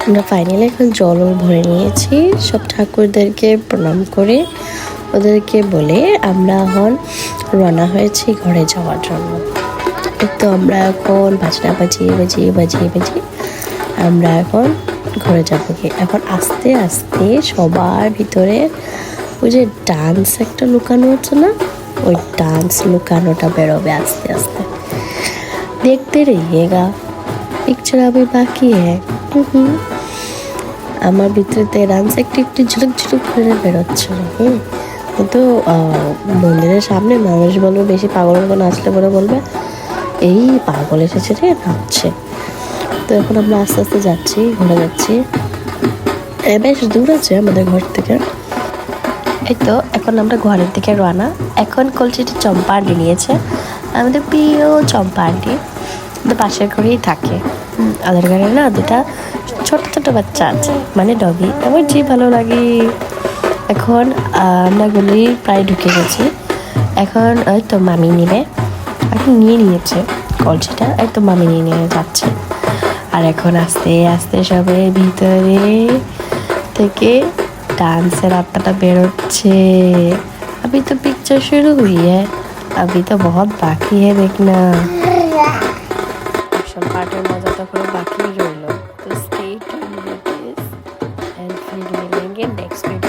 আমরা ফাইনালি এখন জলও ভরে নিয়েছি। সব ঠাকুরদেরকে প্রণাম করে ওদেরকে বলে আমরা এখন রওনা হয়েছি ঘরে যাওয়ার জন্য। তো আমরা এখন বাজনা বাজিয়ে আমরা এখন ঘরে যাবো কি। এখন আস্তে আস্তে সবার ভিতরে ওই যে ডান্স একটা লুকানো হচ্ছে না, ওই ডান্স লুকানোটা বেরোবে আস্তে আস্তে। দেখতে রহিয়েগা, পিকচার अभी বাকি है। আমার ভিতরে ডান্স একটু একটু ঝুলুক ঝুলুক করে বেরোচ্ছিল। কিন্তু মন্দিরের সামনে মানুষ বলবে, বেশি পাগল মতো নাচলে পরে বলবে এই পাগল এসেছে রে নাচছে। তো এখন আমরা আস্তে আস্তে যাচ্ছি, ঘুরে যাচ্ছি। বেশ দূর আছে আমাদের ঘর থেকে। এই তো এখন আমরা ঘরের দিকে রওনা। এখন কলসিটি চম্পা আন্টি নিয়েছে, আমাদের প্রিয় চম্পা আন্টি পাশের ঘরেই থাকে। ওদের ঘরে না দুটা ছোট ছোট বাচ্চা আছে, মানে ডগি, আমার যে ভালো লাগে। এখন আমরা গলি প্রায় ঢুকে গেছি। এখন ওই তো মামি নিবে, এখন নিয়ে নিয়েছে কলসিটা, এই তো মামি নিয়ে যাচ্ছে। আর এখন আস্তে আস্তে সবের ভিতরে থেকে डांसर आत्माटा बेरोচ্ছে। अभी तो पिक्चर शुरू हुई है, अभी तो बहुत बाकी है देखना। एक्शन पार्ट में मजा तो पूरा बाकी ही रह लो। तो stay tuned with this and फिर मिलेंगे नेक्स्ट वीडियो।